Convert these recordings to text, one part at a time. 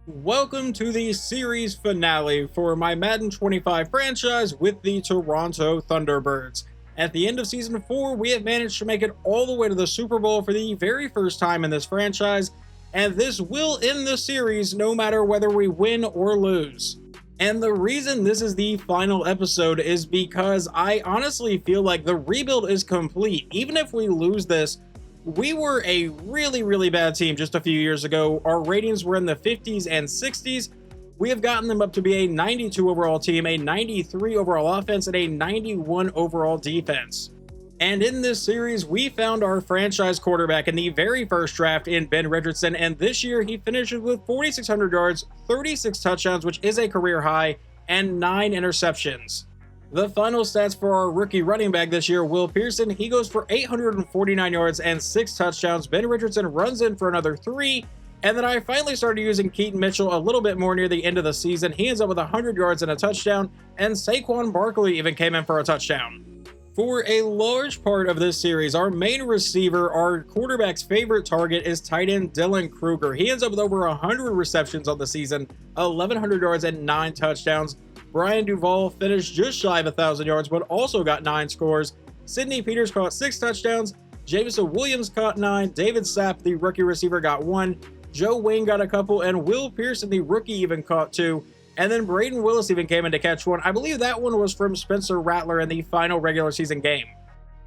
Welcome to the series finale for my Madden 25 franchise with the Toronto Thunderbirds. At the end of Season 4, we have managed to make it all the way to the Super Bowl for the very first time in this franchise, and this will end the series no matter whether we win or lose. And the reason this is the final episode is because I honestly feel like the rebuild is complete. Even if we lose this, we were a really bad team just a few years ago. Our ratings were in the 50s and 60s. We have gotten them up to be a 92 overall team, a 93 overall offense, and a 91 overall defense. And in this series, we found our franchise quarterback in the very first draft in Ben Richardson, and this year he finishes with 4,600 yards, 36 touchdowns, which is a career high, and 9 interceptions. The final stats for our rookie running back this year, Will Pearson, he goes for 849 yards and 6 touchdowns. Ben Richardson runs in for another 3. And then I finally started using Keaton Mitchell a little bit more near the end of the season. He ends up with 100 yards and a touchdown. And Saquon Barkley even came in for a touchdown. For a large part of this series, our main receiver, our quarterback's favorite target, is tight end Dylan Kruger. He ends up with over 100 receptions on the season, 1,100 yards and 9 touchdowns. Brian Duvall finished just shy of 1,000 yards, but also got 9 scores. Sidney Peters caught 6 touchdowns. Jameson Williams caught 9. David Sapp, the rookie receiver, got 1. Joe Wayne got a couple, and Will Pearson, the rookie, even caught 2. And then Braden Willis even came in to catch 1. I believe that one was from Spencer Rattler in the final regular season game.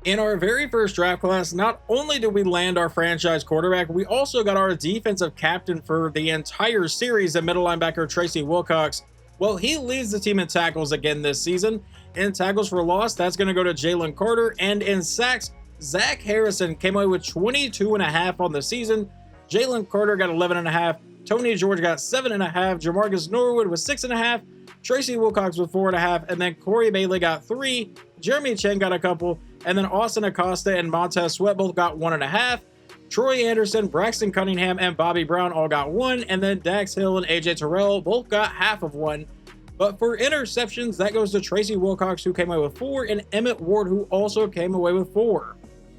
In our very first draft class, not only did we land our franchise quarterback, we also got our defensive captain for the entire series, and middle linebacker Tracy Wilcox. Well, he leads the team in tackles again this season. In tackles for loss, that's going to go to Jalen Carter. And in sacks, Zach Harrison came away with 22.5 on the season. Jalen Carter got 11.5. Tony George got 7.5. Jamarcus Norwood was 6.5. Tracy Wilcox with 4.5. And then Corey Bailey got 3. Jeremy Chen got a couple. And then Austin Acosta and Montez Sweat both got 1.5. Troy Anderson, Braxton Cunningham, and Bobby Brown all got 1, and then Dax Hill and AJ Terrell both got half of 1. But for interceptions, that goes to Tracy Wilcox, who came away with 4, and Emmett Ward, who also came away with 4.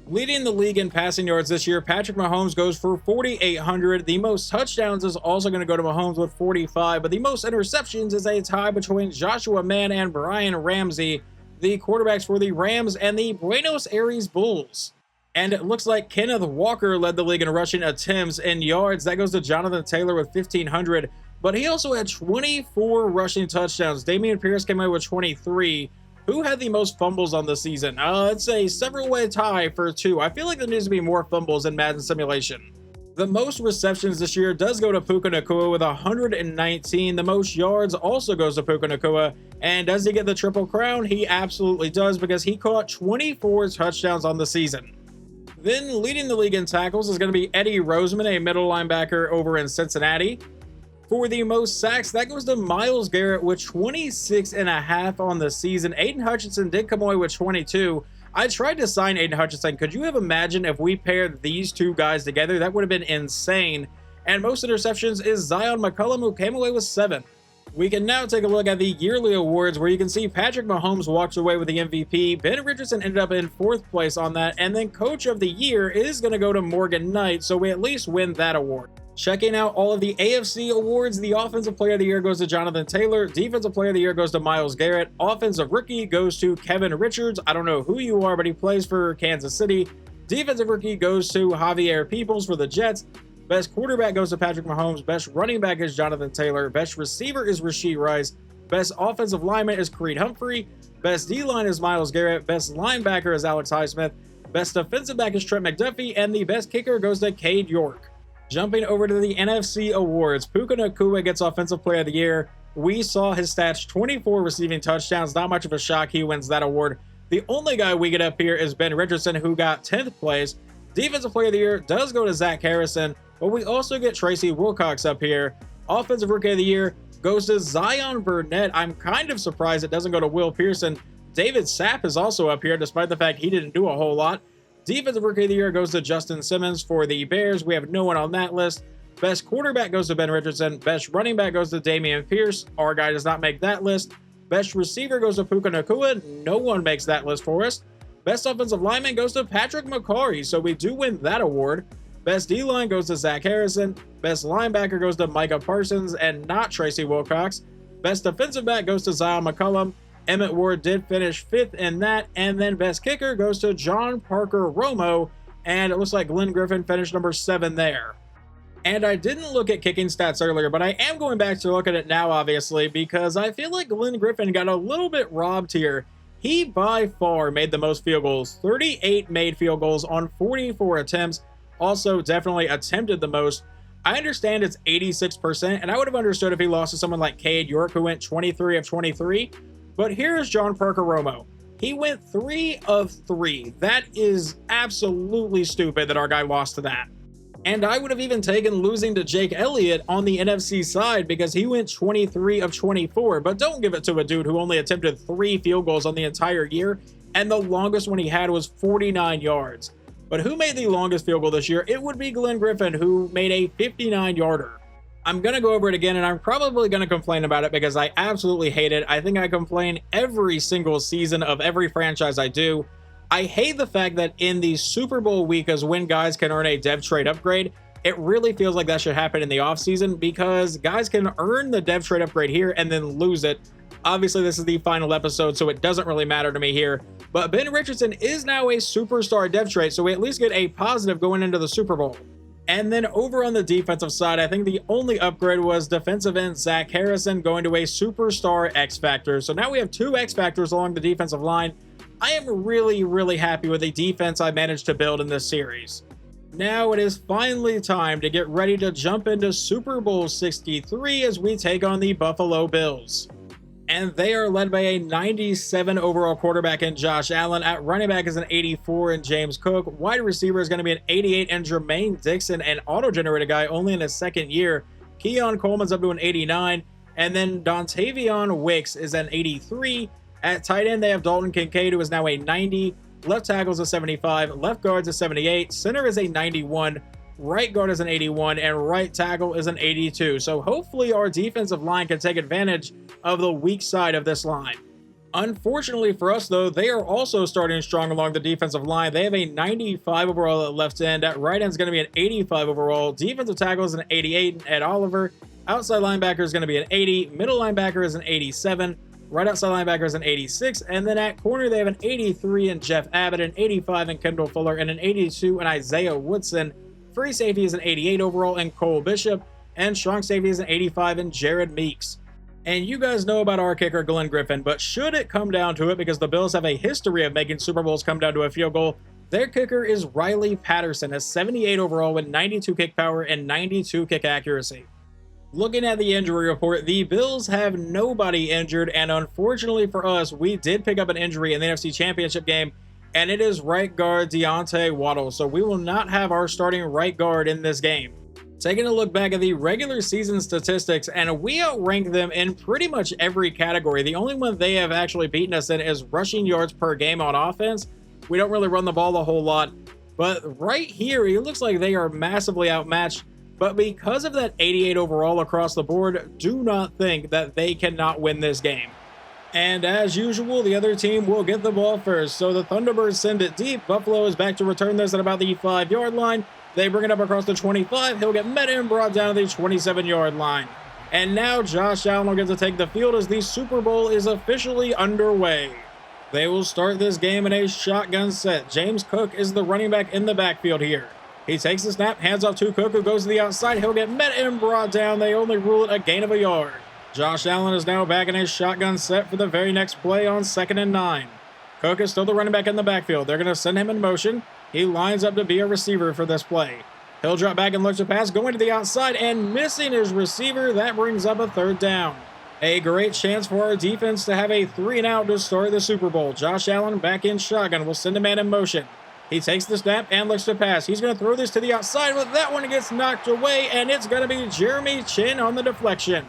Leading the league in passing yards this year, Patrick Mahomes goes for 4,800. The most touchdowns is also going to go to Mahomes with 45, but the most interceptions is a tie between Joshua Mann and Brian Ramsey, the quarterbacks for the Rams and the Buenos Aires Bulls. And it looks like Kenneth Walker led the league in rushing attempts. And yards, that goes to Jonathan Taylor with 1,500. But he also had 24 rushing touchdowns. Dameon Pierce came away with 23. Who had the most fumbles on the season? It's a several-way tie for 2. I feel like there needs to be more fumbles in Madden Simulation. The most receptions this year does go to Puka Nacua with 119. The most yards also goes to Puka Nacua. And does he get the Triple Crown? He absolutely does, because he caught 24 touchdowns on the season. Then leading the league in tackles is going to be Eddie Roseman, a middle linebacker over in Cincinnati. For the most sacks, that goes to Myles Garrett with 26.5 on the season. Aiden Hutchinson did come away with 22. I tried to sign Aiden Hutchinson. Could you have imagined if we paired these two guys together? That would have been insane. And most interceptions is Zion McCullum, who came away with 7. We can now take a look at the yearly awards, where you can see Patrick Mahomes walks away with the MVP. Ben Richardson ended up in 4th place on that. And then Coach of the Year is going to go to Morgan Knight, so we at least win that award. Checking out all of the AFC awards, the Offensive Player of the Year goes to Jonathan Taylor. Defensive Player of the Year goes to Myles Garrett. Offensive Rookie goes to Kevin Richards. I don't know who you are, but he plays for Kansas City. Defensive Rookie goes to Javier Peoples for the Jets. Best quarterback goes to Patrick Mahomes. Best running back is Jonathan Taylor. Best receiver is Rashee Rice. Best offensive lineman is Creed Humphrey. Best D-line is Myles Garrett. Best linebacker is Alex Highsmith. Best defensive back is Trent McDuffie. And the best kicker goes to Cade York. Jumping over to the NFC awards, Puka Nacua gets Offensive Player of the Year. We saw his stats, 24 receiving touchdowns. Not much of a shock he wins that award. The only guy we get up here is Ben Richardson, who got 10th place. Defensive Player of the Year does go to Zach Harrison, but we also get Tracy Wilcox up here. Offensive Rookie of the Year goes to Zion Burnett. I'm kind of surprised it doesn't go to Will Pearson. David Sapp is also up here, despite the fact he didn't do a whole lot. Defensive Rookie of the Year goes to Justin Simmons for the Bears. We have no one on that list. Best quarterback goes to Ben Richardson. Best running back goes to Dameon Pierce. Our guy does not make that list. Best receiver goes to Puka Nacua. No one makes that list for us. Best offensive lineman goes to Patrick McCarry, so we do win that award. Best D-line goes to Zach Harrison. Best linebacker goes to Micah Parsons and not Tracy Wilcox. Best defensive back goes to Zion McCollum. Emmett Ward did finish 5th in that. And then best kicker goes to John Parker Romo. And it looks like Glenn Griffin finished number 7 there. And I didn't look at kicking stats earlier, but I am going back to look at it now, obviously, because I feel like Glenn Griffin got a little bit robbed here. He by far made the most field goals. 38 made field goals on 44 attempts. Also definitely attempted the most. I understand it's 86%, and I would have understood if he lost to someone like Cade York, who went 23 of 23. But here's John Parker Romo. He went 3 of 3. That is absolutely stupid that our guy lost to that. And I would have even taken losing to Jake Elliott on the NFC side because he went 23 of 24. But don't give it to a dude who only attempted 3 field goals on the entire year, and the longest one he had was 49 yards. But who made the longest field goal this year? It would be Glenn Griffin, who made a 59-yarder. I'm going to go over it again, and I'm probably going to complain about it because I absolutely hate it. I think I complain every single season of every franchise I do. I hate the fact that in the Super Bowl week is when guys can earn a dev trade upgrade. It really feels like that should happen in the offseason because guys can earn the dev trade upgrade here and then lose it. Obviously, this is the final episode, so it doesn't really matter to me here. But Ben Richardson is now a superstar dev trade, so we at least get a positive going into the Super Bowl. And then over on the defensive side, I think the only upgrade was defensive end Zach Harrison going to a superstar X Factor. So now we have 2 X Factors along the defensive line. I am really, really happy with the defense I managed to build in this series. Now it is finally time to get ready to jump into Super Bowl 63 as we take on the Buffalo Bills. And they are led by a 97 overall quarterback in Josh Allen. At running back is an 84 in James Cook. Wide receiver is going to be an 88 in Jermaine Dixon, an auto-generated guy only in his 2nd year. Keon Coleman's up to an 89. And then Dontavion Wicks is an 83. At tight end, they have Dalton Kincaid, who is now a 90. Left tackle is a 75. Left guard's a 78. Center is a 91. Right guard is an 81. And right tackle is an 82. So hopefully our defensive line can take advantage of the weak side of this line. Unfortunately for us, though, they are also starting strong along the defensive line. They have a 95 overall at left end. At right end is going to be an 85 overall. Defensive tackle is an 88 Ed Oliver. Outside linebacker is going to be an 80. Middle linebacker is an 87. Right outside linebacker is an 86. And then at corner, they have an 83 in Jeff Abbott, an 85 in Kendall Fuller, and an 82 in Isaiah Woodson. Free safety is an 88 overall in Cole Bishop. And strong safety is an 85 in Jared Meeks. And you guys know about our kicker, Glenn Griffin, but should it come down to it, because the Bills have a history of making Super Bowls come down to a field goal, their kicker is Riley Patterson, a 78 overall with 92 kick power and 92 kick accuracy. Looking at the injury report, the Bills have nobody injured, and unfortunately for us, we did pick up an injury in the NFC Championship game, and it is right guard Deontay Waddle, so we will not have our starting right guard in this game. Taking a look back at the regular season statistics, and we outrank them in pretty much every category. The only one they have actually beaten us in is rushing yards per game on offense. We don't really run the ball a whole lot, but right here, it looks like they are massively outmatched. But because of that 88 overall across the board, do not think that they cannot win this game. And as usual, the other team will get the ball first. So the Thunderbirds send it deep. Buffalo is back to return this at about the 5-yard line. They bring it up across the 25. He'll get met and brought down to the 27-yard line. And now Josh Allen will get to take the field as the Super Bowl is officially underway. They will start this game in a shotgun set. James Cook is the running back in the backfield here. He takes the snap, hands off to Cook, who goes to the outside. He'll get met and brought down. They only rule it a gain of a yard. Josh Allen is now back in his shotgun set for the very next play on 2nd and 9. Cook is still the running back in the backfield. They're going to send him in motion. He lines up to be a receiver for this play. He'll drop back and look to pass, going to the outside and missing his receiver. That brings up a 3rd down. A great chance for our defense to have a 3-and-out to start the Super Bowl. Josh Allen back in shotgun. We'll send a man in motion. He takes the snap and looks to pass. He's going to throw this to the outside, but that one gets knocked away, and it's going to be Jeremy Chin on the deflection.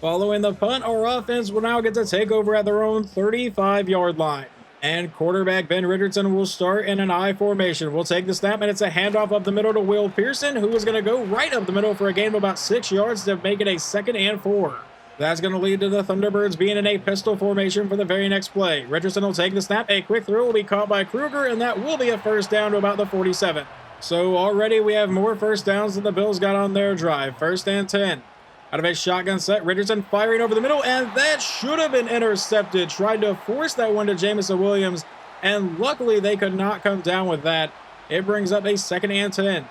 Following the punt, our offense will now get to take over at their own 35-yard line. And quarterback Ben Richardson will start in an I formation. We'll take the snap, and it's a handoff up the middle to Will Pearson, who is going to go right up the middle for a gain of about 6 yards to make it a 2nd and 4. That's going to lead to the Thunderbirds being in a pistol formation for the very next play. Richardson will take the snap. A quick throw will be caught by Kruger, and that will be a 1st down to about the 47. So already we have more first downs than the Bills got on their drive. 1st and 10. Out of a shotgun set, Richardson firing over the middle, and that should have been intercepted. Tried to force that one to Jameson Williams, and luckily they could not come down with that. It brings up a 2nd and 10.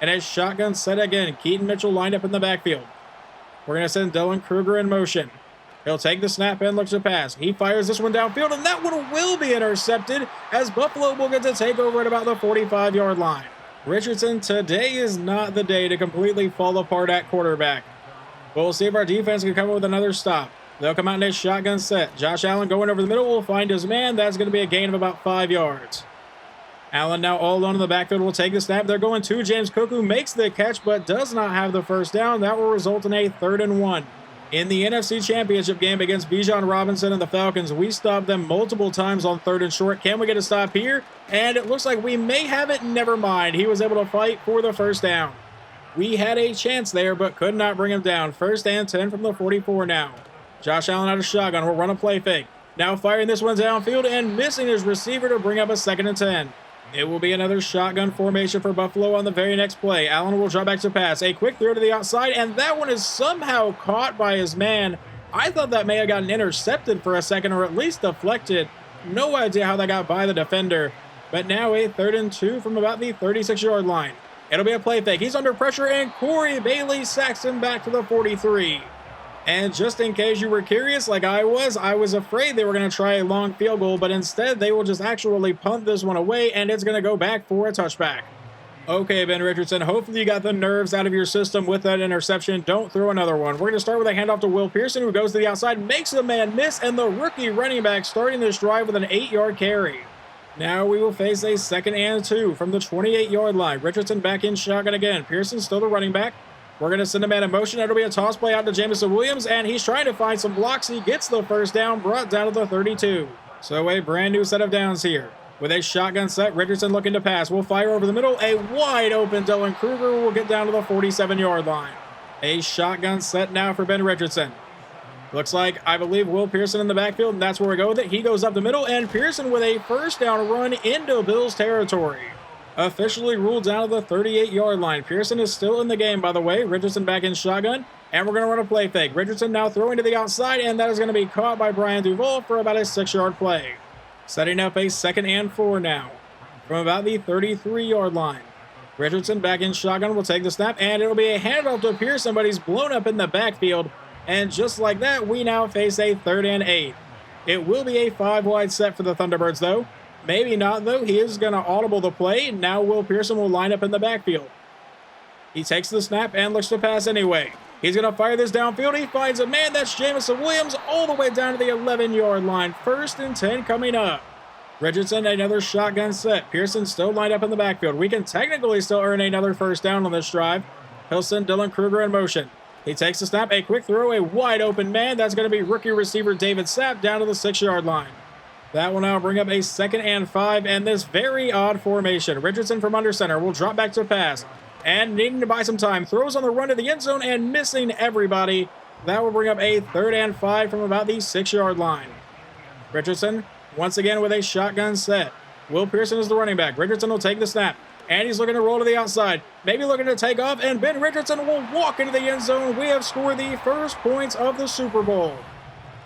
And a shotgun set again. Keaton Mitchell lined up in the backfield. We're going to send Dylan Kruger in motion. He'll take the snap and looks to pass. He fires this one downfield, and that one will be intercepted as Buffalo will get to take over at about the 45-yard line. Richardson, today is not the day to completely fall apart at quarterback. But we'll see if our defense can come up with another stop. They'll come out in a shotgun set. Josh Allen going over the middle will find his man. That's going to be a gain of about 5 yards. Allen now all alone in the backfield will take the snap. They're going to James Cook, who makes the catch but does not have the first down. That will result in a 3rd and 1. In the NFC Championship game against Bijan Robinson and the Falcons, we stopped them multiple times on 3rd and short. Can we get a stop here? And it looks like we may have it. Never mind. He was able to fight for the first down. We had a chance there, but could not bring him down. 1st and 10 from the 44 now. Josh Allen out of shotgun will run a play fake. Now firing this one downfield and missing his receiver to bring up a 2nd and 10. It will be another shotgun formation for Buffalo on the very next play. Allen will drop back to pass. A quick throw to the outside, and that one is somehow caught by his man. I thought that may have gotten intercepted for a second, or at least deflected. No idea how that got by the defender. But now a 3rd and 2 from about the 36-yard line. It'll be a play fake. He's under pressure, and Corey Bailey sacks him back to the 43. And just in case you were curious, like I was afraid they were going to try a long field goal, but instead they will just actually punt this one away, and it's going to go back for a touchback. Okay, Ben Richardson, hopefully you got the nerves out of your system with that interception. Don't throw another one. We're going to start with a handoff to Will Pearson, who goes to the outside, makes the man miss, and the rookie running back starting this drive with an 8-yard carry. Now we will face a 2nd and 2 from the 28-yard line. Richardson back in shotgun again. Pearson still the running back. We're going to send a man in motion. It'll be a toss play out to Jameson Williams, and he's trying to find some blocks. He gets the first down, brought down to the 32. So a brand new set of downs here. With a shotgun set, Richardson looking to pass. Will fire over the middle. A wide open Dylan Kruger will get down to the 47-yard line. A shotgun set now for Ben Richardson. Looks like, I believe, Will Pearson in the backfield, and that's where we go with it. He goes up the middle, and Pearson with a first down run into Bills territory. Officially ruled down to the 38-yard line. Pearson is still in the game, by the way. Richardson back in shotgun, and we're going to run a play fake. Richardson now throwing to the outside, and that is going to be caught by Brian Duvall for about a 6-yard play. Setting up a 2nd and 4 now from about the 33-yard line. Richardson back in shotgun will take the snap, and it'll be a handoff to Pearson, but he's blown up in the backfield. And just like that, we now face a 3rd and 8. It will be a 5-wide set for the Thunderbirds, though. Maybe not, though. He is going to audible the play. Now Will Pearson will line up in the backfield. He takes the snap and looks to pass anyway. He's going to fire this downfield. He finds a man. That's Jameson Williams all the way down to the 11-yard line. 1st and 10 coming up. Richardson, another shotgun set. Pearson still lined up in the backfield. We can technically still earn another first down on this drive. He'll send Dylan Kruger in motion. He takes the snap, a quick throw, a wide open man. That's going to be rookie receiver David Sapp down to the 6-yard line. That will now bring up a 2nd and 5 and this very odd formation. Richardson from under center will drop back to pass. And needing to buy some time, throws on the run to the end zone and missing everybody. That will bring up a 3rd and 5 from about the 6-yard line. Richardson once again with a shotgun set. Will Pearson is the running back. Richardson will take the snap. And he's looking to roll to the outside. Maybe looking to take off. And Ben Richardson will walk into the end zone. We have scored the first points of the Super Bowl.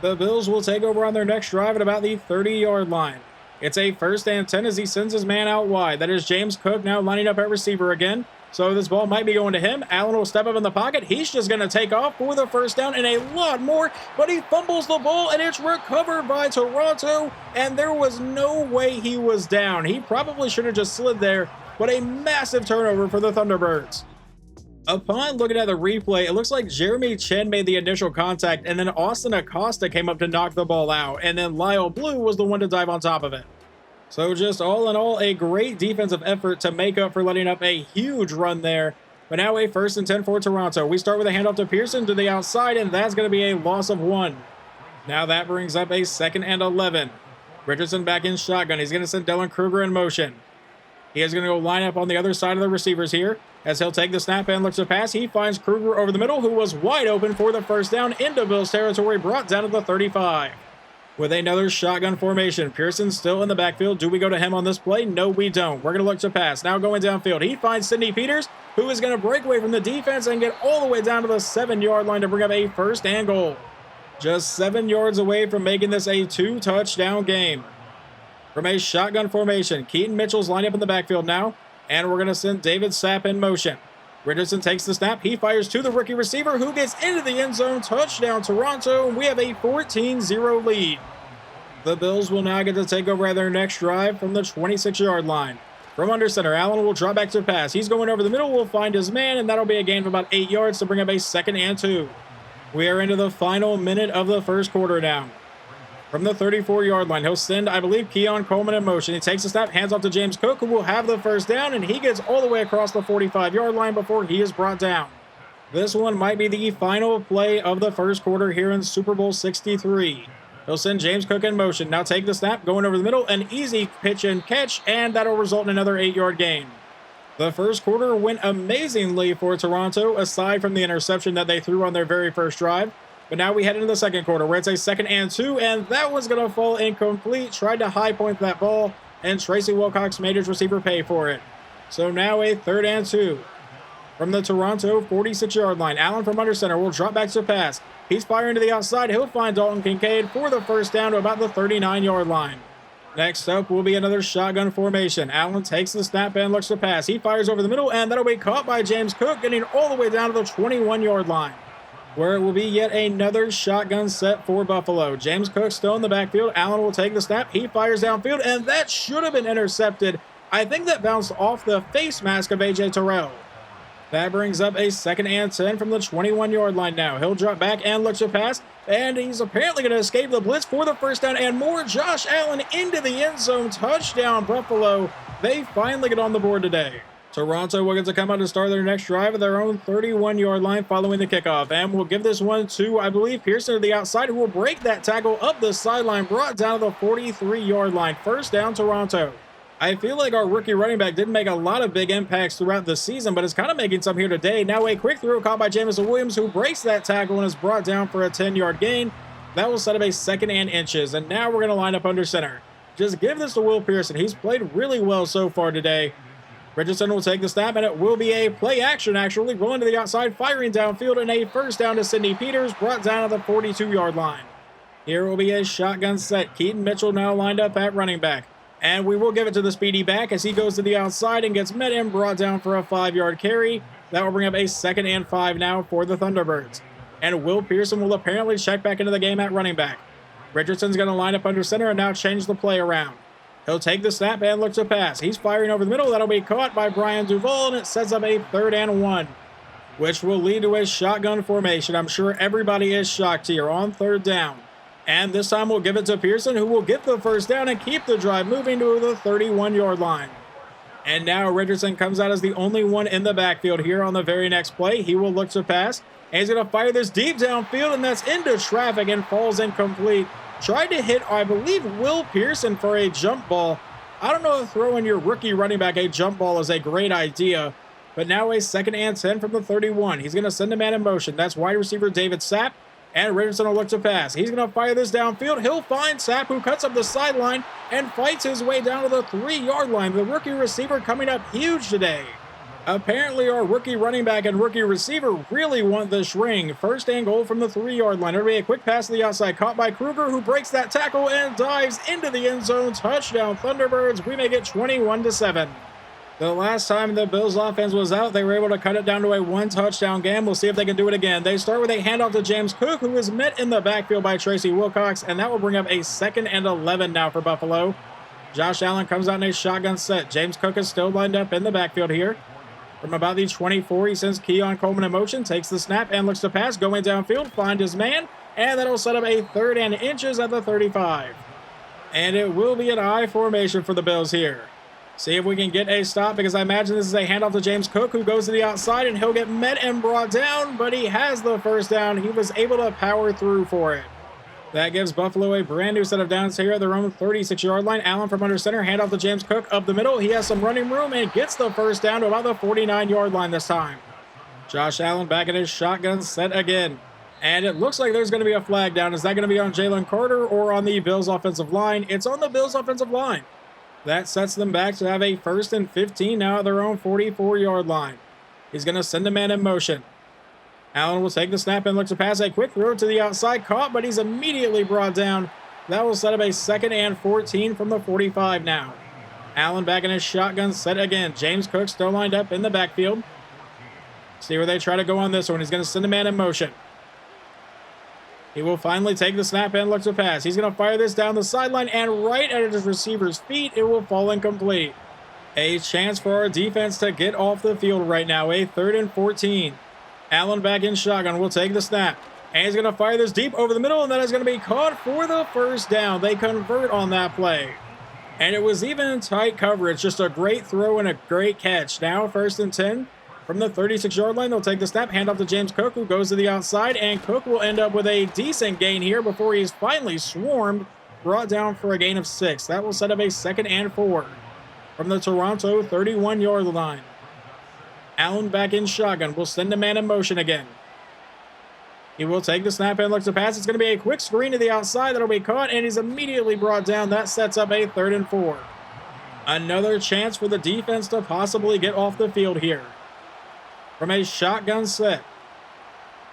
The Bills will take over on their next drive at about the 30-yard line. It's a 1st and 10 as he sends his man out wide. That is James Cook now lining up at receiver again. So this ball might be going to him. Allen will step up in the pocket. He's just going to take off for the first down and a lot more. But he fumbles the ball and it's recovered by Toronto. And there was no way he was down. He probably should have just slid there. But a massive turnover for the Thunderbirds. Upon looking at the replay, it looks like Jeremy Chen made the initial contact, and then Austin Acosta came up to knock the ball out, and then Lyle Blue was the one to dive on top of it. So just all in all, a great defensive effort to make up for letting up a huge run there. But now a 1st and 10 for Toronto. We start with a handoff to Pearson to the outside, and that's going to be a loss of 1. Now that brings up a 2nd and 11. Richardson back in shotgun. He's going to send Dylan Kruger in motion. He is going to go line up on the other side of the receivers here. As he'll take the snap and looks to pass, he finds Kruger over the middle, who was wide open for the first down into Bills territory, brought down to the 35. with another shotgun formation. Pearson still in the backfield. Do we go to him on this play? No, we don't. We're going to look to pass. Now going downfield. He finds Sidney Peters, who is going to break away from the defense and get all the way down to the 7-yard line to bring up a first and goal. Just 7 yards away from making this a 2-touchdown game. From a shotgun formation, Keaton Mitchell's lined up in the backfield now, and we're going to send David Sapp in motion. Richardson takes the snap. He fires to the rookie receiver, who gets into the end zone. Touchdown, Toronto. We have a 14-0 lead. The Bills will now get to take over at their next drive from the 26-yard line. From under center, Allen will drop back to pass. He's going over the middle. Will find his man, and that'll be a gain of about 8 yards to bring up a 2nd and 2. We are into the final minute of the first quarter now. From the 34-yard line, he'll send, I believe, Keon Coleman in motion. He takes a snap, hands off to James Cook, who will have the first down, and he gets all the way across the 45-yard line before he is brought down. This one might be the final play of the first quarter here in Super Bowl 63. He'll send James Cook in motion. Now take the snap, going over the middle, an easy pitch and catch, and that'll result in another 8-yard gain. The first quarter went amazingly for Toronto, aside from the interception that they threw on their very first drive. But now we head into the second quarter, where it's a 2nd and 2, and that one's going to fall incomplete. Tried to high point that ball, and Tracy Wilcox made his receiver pay for it. So now a 3rd and 2. From the Toronto 46-yard line, Allen from under center will drop back to pass. He's firing to the outside. He'll find Dalton Kincaid for the first down to about the 39-yard line. Next up will be another shotgun formation. Allen takes the snap and looks to pass. He fires over the middle, and that'll be caught by James Cook, getting all the way down to the 21-yard line, where it will be yet another shotgun set for Buffalo. James Cook still in the backfield. Allen will take the snap. He fires downfield, and that should have been intercepted. I think that bounced off the face mask of A.J. Terrell. That brings up a 2nd and 10 from the 21-yard line now. He'll drop back and look to pass, and he's apparently going to escape the blitz for the first down and more. Josh Allen into the end zone. Touchdown, Buffalo. They finally get on the board today. Toronto will get to come out and start their next drive at their own 31-yard line following the kickoff. And we'll give this one to, I believe, Pearson to the outside, who will break that tackle up the sideline, brought down to the 43-yard line. First down, Toronto. I feel like our rookie running back didn't make a lot of big impacts throughout the season, but is kind of making some here today. Now a quick throw caught by Jameson Williams, who breaks that tackle and is brought down for a 10-yard gain. That will set up a 2nd and inches, and now we're going to line up under center. Just give this to Will Pearson. He's played really well so far today. Richardson will take the snap, and it will be a play action, actually, rolling to the outside, firing downfield, and a first down to Sidney Peters, brought down to the 42-yard line. Here will be a shotgun set. Keaton Mitchell now lined up at running back. And we will give it to the speedy back as he goes to the outside and gets met and brought down for a 5-yard carry. That will bring up a 2nd and 5 now for the Thunderbirds. And Will Pearson will apparently check back into the game at running back. Richardson's going to line up under center and now change the play around. He'll take the snap and look to pass. He's firing over the middle. That'll be caught by Brian Duvall, and it sets up a 3rd and 1, which will lead to a shotgun formation. I'm sure everybody is shocked here on 3rd down. And this time we'll give it to Pearson, who will get the first down and keep the drive moving to the 31-yard line. And now Richardson comes out as the only one in the backfield here on the very next play. He will look to pass, and he's going to fire this deep downfield, and that's into traffic and falls incomplete. Tried to hit, I believe, Will Pearson for a jump ball. I don't know if throwing your rookie running back a jump ball is a great idea, but now a 2nd and 10 from the 31. He's going to send a man in motion. That's wide receiver David Sapp. And Richardson will look to pass. He's going to fire this downfield. He'll find Sapp, who cuts up the sideline and fights his way down to the 3-yard line. The rookie receiver coming up huge today. Apparently, our rookie running back and rookie receiver really want this ring. First and goal from the 3-yard line. It'll be a quick pass to the outside, caught by Kruger, who breaks that tackle and dives into the end zone. Touchdown, Thunderbirds. We make it 21-7. The last time the Bills offense was out, they were able to cut it down to a 1-touchdown game. We'll see if they can do it again. They start with a handoff to James Cook, who is met in the backfield by Tracy Wilcox, and that will bring up a 2nd and 11 now for Buffalo. Josh Allen comes out in a shotgun set. James Cook is still lined up in the backfield here. From about the 24, he sends Keon Coleman in motion, takes the snap and looks to pass, going downfield, find his man, and that'll set up a 3rd and inches at the 35. And it will be an I formation for the Bills here. See if we can get a stop, because I imagine this is a handoff to James Cook, who goes to the outside, and he'll get met and brought down, but he has the first down. He was able to power through for it. That gives Buffalo a brand new set of downs here at their own 36-yard line. Allen from under center, handoff to James Cook up the middle. He has some running room and gets the first down to about the 49-yard line this time. Josh Allen back in his shotgun set again. And it looks like there's going to be a flag down. Is that going to be on Jalen Carter or on the Bills offensive line? It's on the Bills offensive line. That sets them back to have a 1st and 15 now at their own 44-yard line. He's going to send a man in motion. Allen will take the snap and look to pass a quick throw to the outside. Caught, but he's immediately brought down. That will set up a 2nd and 14 from the 45 now. Allen back in his shotgun set again. James Cook still lined up in the backfield. See where they try to go on this one. He's going to send a man in motion. He will finally take the snap and look to pass. He's going to fire this down the sideline, and right at his receiver's feet, it will fall incomplete. A chance for our defense to get off the field right now. A 3rd and 14. Allen back in shotgun will take the snap. And he's going to fire this deep over the middle, and that is going to be caught for the 1st down. They convert on that play. And it was even in tight coverage. Just a great throw and a great catch. Now 1st and 10. From the 36-yard line, they'll take the snap, hand off to James Cook, who goes to the outside, and Cook will end up with a decent gain here before he's finally swarmed, brought down for a gain of 6. That will set up a 2nd and 4 from the Toronto 31-yard line. Allen back in shotgun will send a man in motion again. He will take the snap and look to pass. It's going to be a quick screen to the outside that'll be caught, and he's immediately brought down. That sets up a 3rd and 4. Another chance for the defense to possibly get off the field here. From a shotgun set,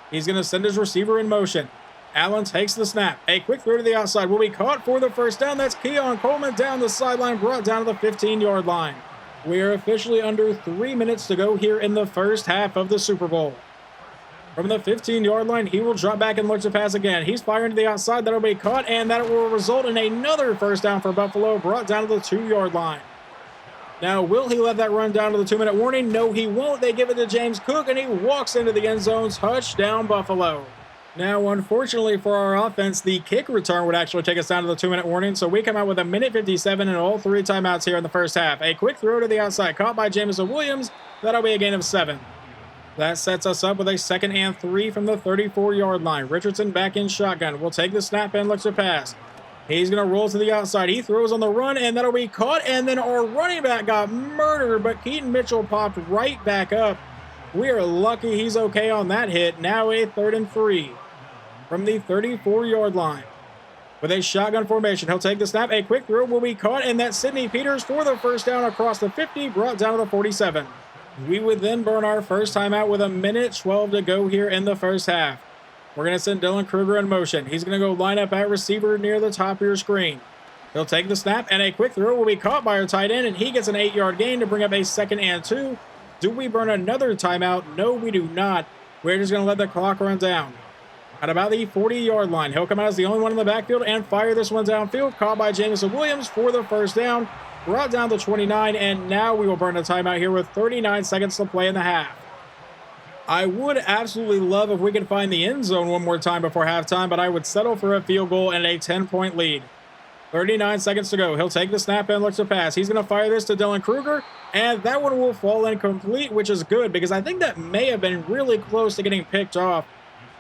he's going to send his receiver in motion. Allen takes the snap. A quick throw to the outside will be caught for the 1st down. That's Keon Coleman down the sideline, brought down to the 15-yard line. We are officially under 3 minutes to go here in the 1st half of the Super Bowl. From the 15-yard line, he will drop back and look to pass again. He's firing to the outside. That'll be caught, and that will result in another 1st down for Buffalo, brought down to the 2-yard line. Now, will he let that run down to the 2-minute warning? No, he won't. They give it to James Cook, and he walks into the end zone. Touchdown, Buffalo. Now, unfortunately for our offense, the kick return would actually take us down to the 2-minute warning, so we come out with a 1:57 and all 3 timeouts here in the 1st half. A quick throw to the outside, caught by Jameson Williams. That'll be a gain of 7. That sets us up with a 2nd and 3 from the 34-yard line. Richardson back in shotgun. Will take the snap and looks to pass. He's going to roll to the outside. He throws on the run, and that'll be caught. And then our running back got murdered, but Keaton Mitchell popped right back up. We are lucky he's okay on that hit. Now a 3rd and 3 from the 34-yard line. With a shotgun formation, he'll take the snap. A quick throw will be caught, and that's Sidney Peters for the 1st down across the 50, brought down to the 47. We would then burn our 1st timeout with a 1:12 to go here in the 1st half. We're going to send Dylan Kruger in motion. He's going to go line up at receiver near the top of your screen. He'll take the snap, and a quick throw will be caught by our tight end, and he gets an 8-yard gain to bring up a 2nd and 2. Do we burn another timeout? No, we do not. We're just going to let the clock run down. At about the 40-yard line, he'll come out as the only one in the backfield and fire this one downfield, caught by Jameson Williams for the 1st down, brought down to 29, and now we will burn a timeout here with 39 seconds to play in the half. I would absolutely love if we could find the end zone one more time before halftime, but I would settle for a field goal and a 10-point lead. 39 seconds to go. He'll take the snap and looks to pass. He's going to fire this to Dylan Kruger, and that one will fall incomplete, which is good because I think that may have been really close to getting picked off.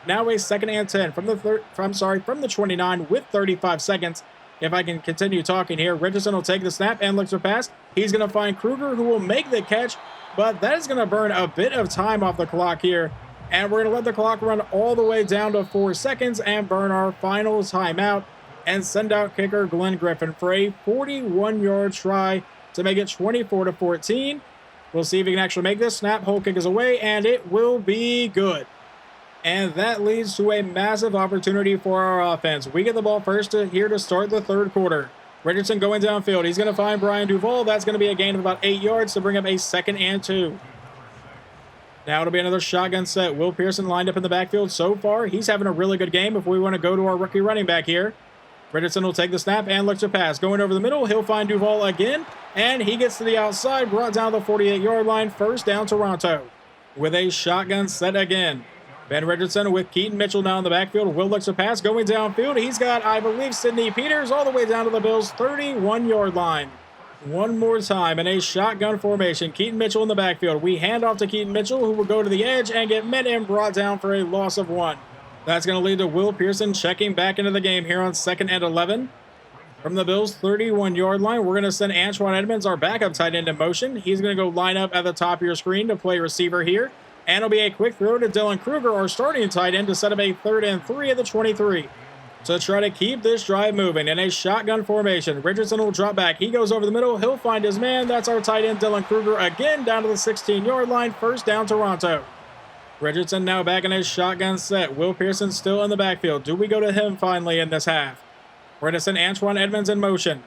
Now a 2nd and 10 from the 29 with 35 seconds. If I can continue talking here, Richardson will take the snap and looks to pass. He's going to find Kruger, who will make the catch, but that is going to burn a bit of time off the clock here. And we're going to let the clock run all the way down to 4 seconds and burn our final timeout and send out kicker Glenn Griffin for a 41-yard try to make it 24-14. We'll see if he can actually make this. Snap, hole kick is away, and it will be good. And that leads to a massive opportunity for our offense. We get the ball first here to start the 3rd quarter. Richardson going downfield. He's going to find Brian Duvall. That's going to be a gain of about 8 yards to bring up a 2nd and 2. Now it'll be another shotgun set. Will Pearson lined up in the backfield so far. He's having a really good game if we want to go to our rookie running back here. Richardson will take the snap and look to pass. Going over the middle, he'll find Duvall again. And he gets to the outside, brought down the 48-yard line. 1st down Toronto. With a shotgun set again. Ben Richardson with Keaton Mitchell now in the backfield. Will looks to pass. Going downfield, he's got, I believe, Sidney Peters all the way down to the Bills' 31-yard line. One more time in a shotgun formation. Keaton Mitchell in the backfield. We hand off to Keaton Mitchell, who will go to the edge and get met and brought down for a loss of 1. That's going to lead to Will Pearson checking back into the game here on 2nd and 11. From the Bills' 31-yard line, we're going to send Antoine Edmonds, our backup tight end, in motion. He's going to go line up at the top of your screen to play receiver here. And it'll be a quick throw to Dylan Kruger, our starting tight end, to set up a 3rd and 3 at the 23. To try to keep this drive moving in a shotgun formation, Richardson will drop back. He goes over the middle. He'll find his man. That's our tight end, Dylan Kruger, again down to the 16-yard line. First down, Toronto. Richardson now back in his shotgun set. Will Pearson still in the backfield. Do we go to him finally in this half? We're going to send Antoine Edmonds in motion.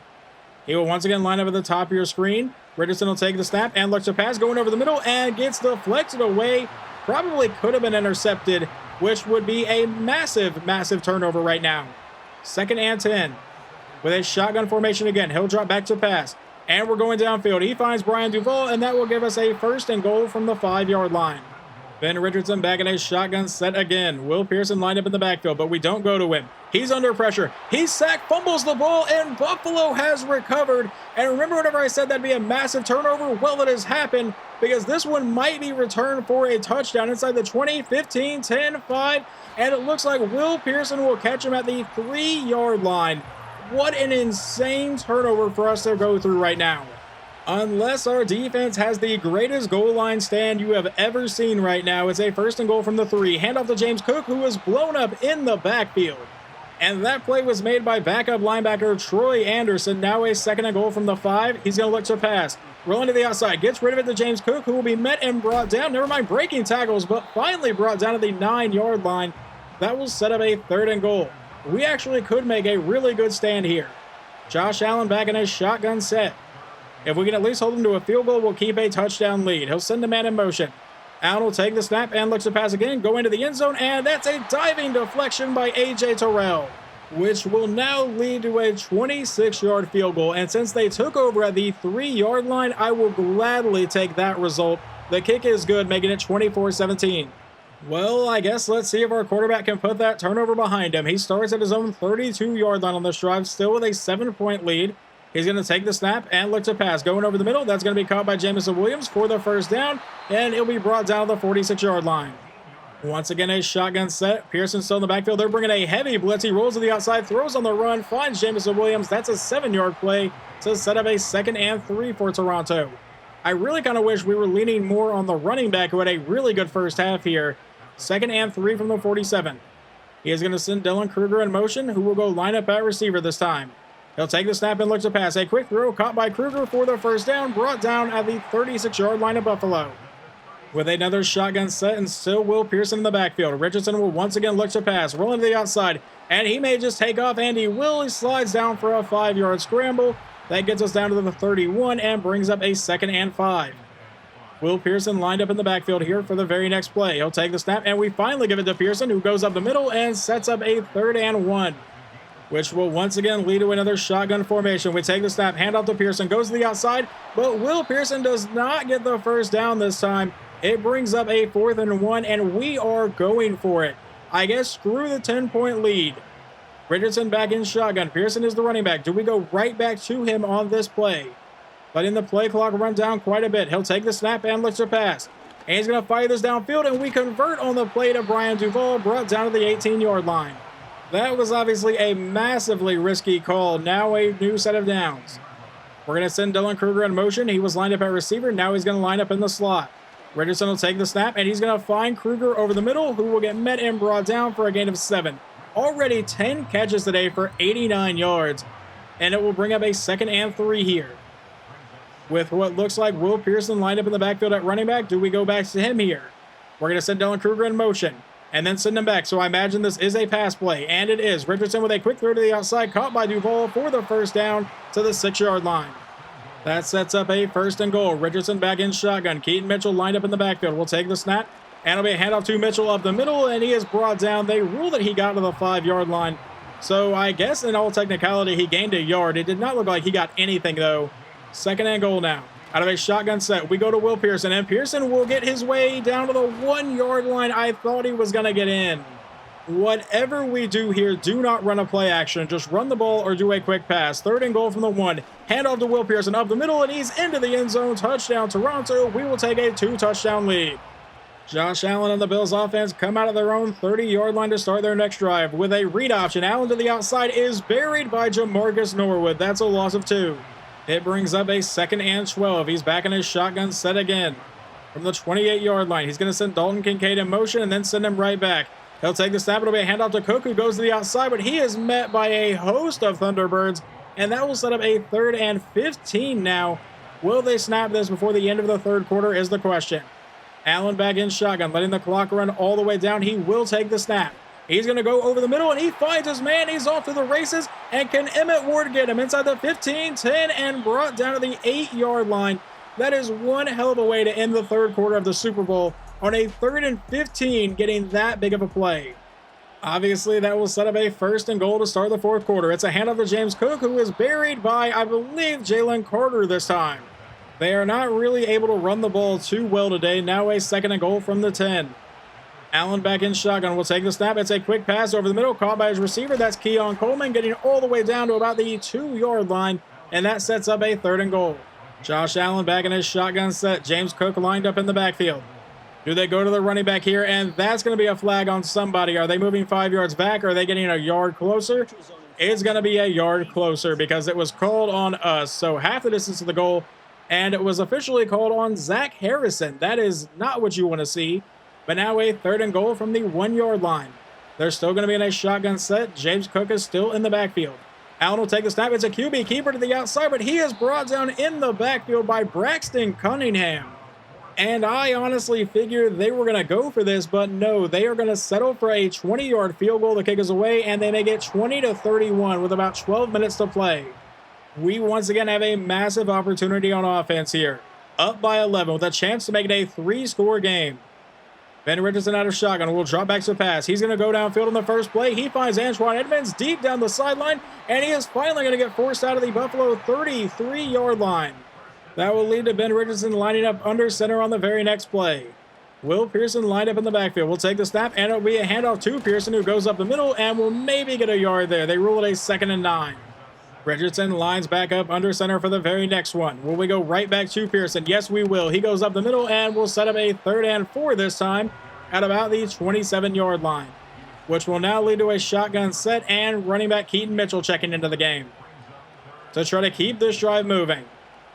He will once again line up at the top of your screen. Richardson will take the snap and looks to pass, going over the middle and gets deflected away. Probably could have been intercepted, which would be a massive, massive turnover right now. 2nd and 10. With a shotgun formation again, he'll drop back to pass. And we're going downfield. He finds Brian Duvall, and that will give us a 1st and goal from the 5-yard line. Ben Richardson back in a shotgun set again. Will Pearson lined up in the backfield, but we don't go to him. He's under pressure. He's sacked, fumbles the ball, and Buffalo has recovered. And remember whenever I said that'd be a massive turnover? Well, it has happened, because this one might be returned for a touchdown inside the 20, 15, 10, 5, and it looks like Will Pearson will catch him at the 3-yard line. What an insane turnover for us to go through right now. Unless our defense has the greatest goal line stand you have ever seen right now, it's a 1st and goal from the 3. Handoff to James Cook, who was blown up in the backfield. And that play was made by backup linebacker Troy Anderson. Now a 2nd and goal from the 5. He's going to look to pass. Rolling to the outside. Gets rid of it to James Cook, who will be met and brought down. Never mind breaking tackles, but finally brought down to the 9-yard line. That will set up a 3rd and goal. We actually could make a really good stand here. Josh Allen back in his shotgun set. If we can at least hold him to a field goal, we'll keep a touchdown lead. He'll send the man in motion. Allen will take the snap and looks to pass again, go into the end zone, and that's a diving deflection by A.J. Terrell, which will now lead to a 26-yard field goal. And since they took over at the 3-yard line, I will gladly take that result. The kick is good, making it 24-17. Well, I guess let's see if our quarterback can put that turnover behind him. He starts at his own 32-yard line on this drive, still with a 7-point lead. He's going to take the snap and look to pass. Going over the middle, that's going to be caught by Jamison Williams for the 1st down, and it'll be brought down to the 46-yard line. Once again, a shotgun set. Pearson still in the backfield. They're bringing a heavy blitz. He rolls to the outside, throws on the run, finds Jamison Williams. That's a 7-yard play to set up a 2nd and 3 for Toronto. I really kind of wish we were leaning more on the running back who had a really good first half here. 2nd and 3 from the 47. He is going to send Dylan Kruger in motion, who will go line up at receiver this time. He'll take the snap and look to pass. A quick throw caught by Kruger for the 1st down, brought down at the 36-yard line of Buffalo. With another shotgun set and still Will Pearson in the backfield, Richardson will once again look to pass, rolling to the outside, and he may just take off, and he will. He slides down for a 5-yard scramble. That gets us down to the 31 and brings up a 2nd and 5. Will Pearson lined up in the backfield here for the very next play. He'll take the snap, and we finally give it to Pearson, who goes up the middle and sets up a 3rd and 1. Which will once again lead to another shotgun formation. We take the snap, handoff to Pearson, goes to the outside, but Will Pearson does not get the 1st down this time. It brings up a 4th and 1, and we are going for it. I guess screw the 10-point lead. Richardson back in shotgun. Pearson is the running back. Do we go right back to him on this play? Letting the play clock run down quite a bit. He'll take the snap and looks to pass. And he's going to fire this downfield, and we convert on the play to Brian Duvall, brought down to the 18-yard line. That was obviously a massively risky call. Now a new set of downs. We're going to send Dylan Kruger in motion. He was lined up at receiver. Now he's going to line up in the slot. Richardson will take the snap, and he's going to find Kruger over the middle, who will get met and brought down for a gain of 7. Already 10 catches today for 89 yards, and it will bring up a 2nd and 3 here. With what looks like Will Pearson lined up in the backfield at running back, do we go back to him here? We're going to send Dylan Kruger in motion and then send him back. So I imagine this is a pass play, and it is. Richardson with a quick throw to the outside, caught by Duvall for the 1st down to the 6-yard line. That sets up a 1st and goal. Richardson back in shotgun. Keaton Mitchell lined up in the backfield. We'll take the snap, and it'll be a handoff to Mitchell up the middle, and he is brought down. They rule that he got to the 5-yard line. So I guess in all technicality, he gained a yard. It did not look like he got anything, though. 2nd and goal now. Out of a shotgun set, we go to Will Pearson, and Pearson will get his way down to the 1-yard line. I thought he was going to get in. Whatever we do here, do not run a play action. Just run the ball or do a quick pass. 3rd and goal from the 1. Handoff to Will Pearson up the middle, and he's into the end zone. Touchdown, Toronto. We will take a 2-touchdown lead. Josh Allen and the Bills offense come out of their own 30-yard line to start their next drive. With a read option, Allen to the outside is buried by Jamarcus Norwood. That's a loss of 2. It brings up a 2nd and 12. He's back in his shotgun set again. From the 28-yard line, he's going to send Dalton Kincaid in motion and then send him right back. He'll take the snap. It'll be a handoff to Cook, who goes to the outside, but he is met by a host of Thunderbirds, and that will set up a 3rd and 15 now. Will they snap this before the end of the third quarter is the question. Allen back in shotgun, letting the clock run all the way down. He will take the snap. He's going to go over the middle, and he finds his man. He's off to the races, and can Emmett Ward get him inside the 15, 10, and brought down to the 8-yard line. That is one hell of a way to end the third quarter of the Super Bowl on a 3rd and 15, getting that big of a play. Obviously, that will set up a 1st and goal to start the fourth quarter. It's a handoff to James Cook, who is buried by, I believe, Jalen Carter this time. They are not really able to run the ball too well today. Now a 2nd and goal from the 10. Allen back in shotgun will take the snap. It's a quick pass over the middle, caught by his receiver. That's Keon Coleman, getting all the way down to about the 2-yard line, and that sets up a 3rd and goal. Josh Allen back in his shotgun set. James Cook lined up in the backfield. Do they go to the running back here? And that's going to be a flag on somebody. Are they moving 5 yards back? Or are they getting a yard closer? It's going to be a yard closer because it was called on us. So half the distance to the goal, and it was officially called on Zach Harrison. That is not what you want to see. But now a 3rd and goal from the 1-yard line. They're still going to be in a shotgun set. James Cook is still in the backfield. Allen will take the snap. It's a QB keeper to the outside, but he is brought down in the backfield by Braxton Cunningham. And I honestly figured they were going to go for this, but no, they are going to settle for a 20-yard field goal to kick us away, and they make it 20-31 with about 12 minutes to play. We once again have a massive opportunity on offense here. Up by 11 with a chance to make it a 3-score game. Ben Richardson out of shotgun will drop back to pass. He's going to go downfield on the first play. He finds Antoine Edmonds deep down the sideline, and he is finally going to get forced out of the Buffalo 33-yard line. That will lead to Ben Richardson lining up under center on the very next play. Will Pearson lined up in the backfield. Will take the snap, and it'll be a handoff to Pearson, who goes up the middle and will maybe get a yard there. They rule it a 2nd and 9. Richardson lines back up under center for the very next one. Will we go right back to Pearson? Yes, we will. He goes up the middle and will set up a 3rd and 4 this time at about the 27-yard line, which will now lead to a shotgun set and running back Keaton Mitchell checking into the game. To try to keep this drive moving,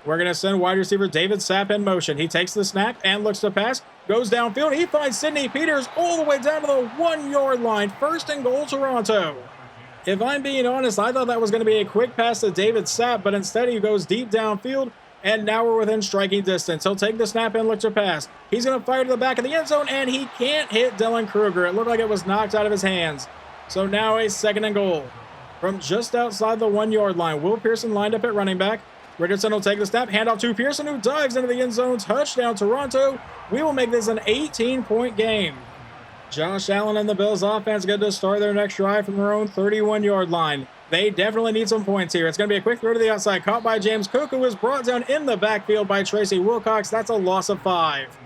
we're going to send wide receiver David Sapp in motion. He takes the snap and looks to pass, goes downfield. He finds Sidney Peters all the way down to the 1-yard line. 1st and goal, Toronto. If I'm being honest, I thought that was going to be a quick pass to David Sapp, but instead he goes deep downfield, and now we're within striking distance. He'll take the snap and look to pass. He's going to fire to the back of the end zone, and he can't hit Dylan Kruger. It looked like it was knocked out of his hands. So now a 2nd and goal. From just outside the 1-yard line, Will Pearson lined up at running back. Richardson will take the snap, handoff to Pearson, who dives into the end zone. Touchdown, Toronto. We will make this an 18-point game. Josh Allen and the Bills offense get to start their next drive from their own 31-yard line. They definitely need some points here. It's going to be a quick throw to the outside, caught by James Cook, who was brought down in the backfield by Tracy Wilcox. That's a loss of 5.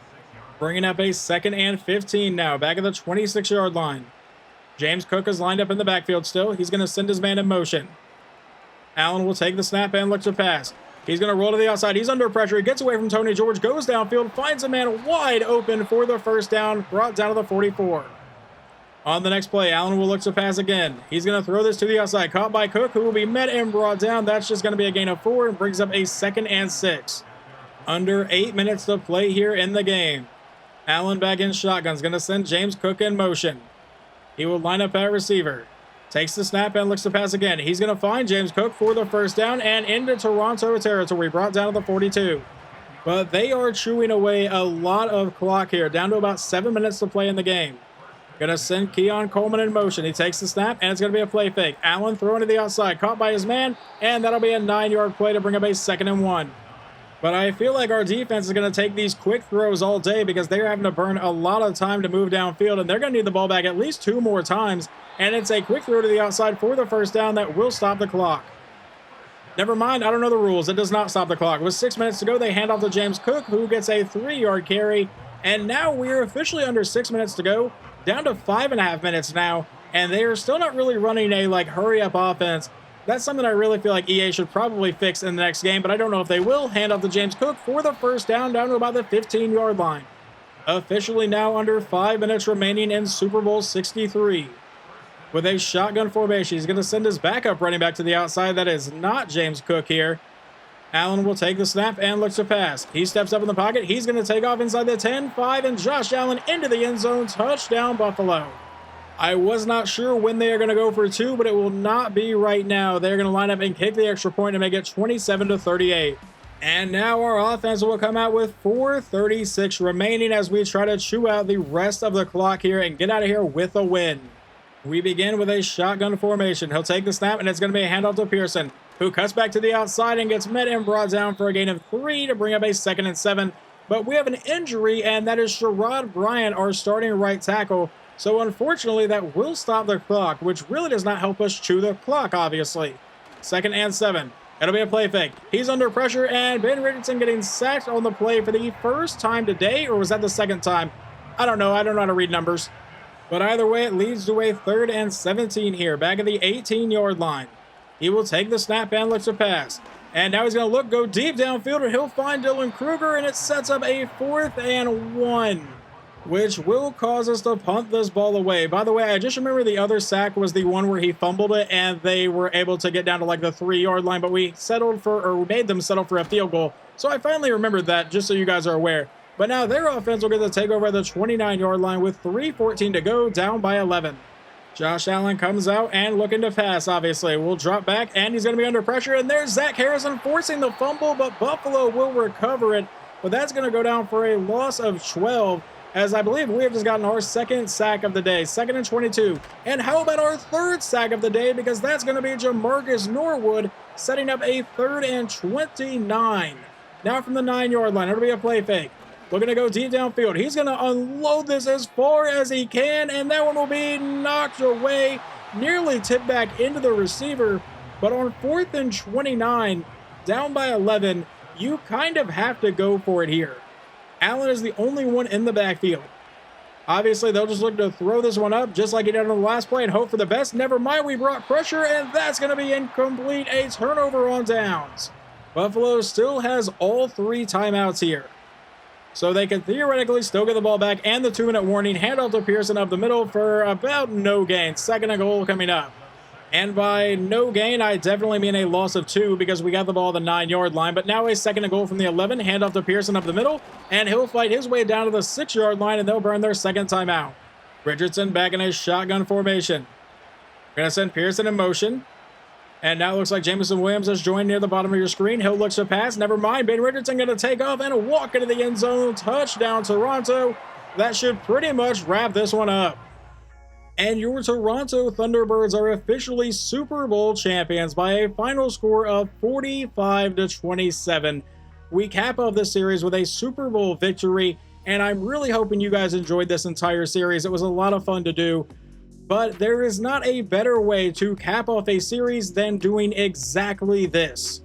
Bringing up a 2nd and 15 now, back at the 26-yard line. James Cook is lined up in the backfield still. He's going to send his man in motion. Allen will take the snap and look to pass. He's going to roll to the outside. He's under pressure. He gets away from Tony George, goes downfield, finds a man wide open for the 1st down, brought down to the 44. On the next play, Allen will look to pass again. He's going to throw this to the outside, caught by Cook, who will be met and brought down. That's just going to be a gain of 4 and brings up a 2nd and 6. Under 8 minutes to play here in the game. Allen back in shotgun is going to send James Cook in motion. He will line up at receiver. Takes the snap and looks to pass again. He's going to find James Cook for the 1st down and into Toronto territory, brought down to the 42. But they are chewing away a lot of clock here, down to about 7 minutes to play in the game. Going to send Keon Coleman in motion. He takes the snap, and it's going to be a play fake. Allen throwing to the outside, caught by his man, and that'll be a 9-yard play to bring up a 2nd and 1. But I feel like our defense is going to take these quick throws all day because they're having to burn a lot of time to move downfield, and they're going to need the ball back at least 2 more times. And it's a quick throw to the outside for the 1st down that will stop the clock. Never mind, I don't know the rules. It does not stop the clock. With 6 minutes to go, they hand off to James Cook, who gets a 3-yard carry. And now we're officially under 6 minutes to go, down to 5.5 minutes now. And they are still not really running a, hurry-up offense. That's something I really feel like EA should probably fix in the next game, but I don't know if they will. Hand off to James Cook for the 1st down to about the 15-yard line. Officially now under 5 minutes remaining in Super Bowl 63. With a shotgun formation, he's going to send his backup running back to the outside. That is not James Cook here. Allen will take the snap and looks to pass. He steps up in the pocket. He's going to take off inside the 10-5, and Josh Allen into the end zone. Touchdown, Buffalo. I was not sure when they are going to go for two, but it will not be right now. They're going to line up and kick the extra point to make it 27-38. And now our offense will come out with 4:36 remaining as we try to chew out the rest of the clock here and get out of here with a win. We begin with a shotgun formation. He'll take the snap, and it's going to be a handoff to Pearson, who cuts back to the outside and gets met and brought down for a gain of 3 to bring up a 2nd and 7. But we have an injury, and that is Sherrod Bryant, our starting right tackle. So unfortunately, that will stop the clock, which really does not help us chew the clock, obviously. 2nd and 7. It'll be a play fake. He's under pressure, and Ben Richardson getting sacked on the play for the first time today, or was that the second time? I don't know. I don't know how to read numbers. But either way, it leads to a 3rd and 17 here, back at the 18-yard line. He will take the snap and looks to pass. And now he's going to go deep downfield, and he'll find Dylan Kruger, and it sets up a 4th and 1. Which will cause us to punt this ball away. By the way, I just remember the other sack was the one where he fumbled it and they were able to get down to like the 3-yard line, but we made them settle for a field goal. So I finally remembered that, just so you guys are aware. But now their offense will get the takeover at the 29-yard line with 3:14 to go, down by 11. Josh Allen comes out and looking to pass, obviously. We'll drop back, and he's going to be under pressure, and there's Zach Harrison forcing the fumble, but Buffalo will recover it. But that's going to go down for a loss of 12. As I believe we have just gotten our 2nd sack of the day, 2nd and 22. And how about our 3rd sack of the day? Because that's going to be Jamarcus Norwood setting up a 3rd and 29. Now from the 9-yard line, it'll be a play fake. Looking to go deep downfield. He's going to unload this as far as he can, and that one will be knocked away, nearly tipped back into the receiver. But on 4th and 29, down by 11, you kind of have to go for it here. Allen is the only one in the backfield. Obviously, they'll just look to throw this one up just like he did on the last play and hope for the best. Never mind, we brought pressure, and that's going to be incomplete. A turnover on downs. Buffalo still has all 3 timeouts here. So they can theoretically still get the ball back, and the 2-minute warning. Handoff to Pearson up the middle for about no gain. 2nd and goal coming up. And by no gain, I definitely mean a loss of 2 because we got the ball at the 9-yard line. But now a 2nd and goal from the 11. Handoff to Pearson up the middle. And he'll fight his way down to the 6-yard line, and they'll burn their 2nd timeout. Richardson back in a shotgun formation. We're going to send Pearson in motion. And now it looks like Jameson Williams has joined near the bottom of your screen. He'll look to pass. Never mind. Ben Richardson going to take off and walk into the end zone. Touchdown, Toronto. That should pretty much wrap this one up. And your Toronto Thunderbirds are officially Super Bowl champions by a final score of 45-27. We cap off this series with a Super Bowl victory, and I'm really hoping you guys enjoyed this entire series. It was a lot of fun to do, but there is not a better way to cap off a series than doing exactly this.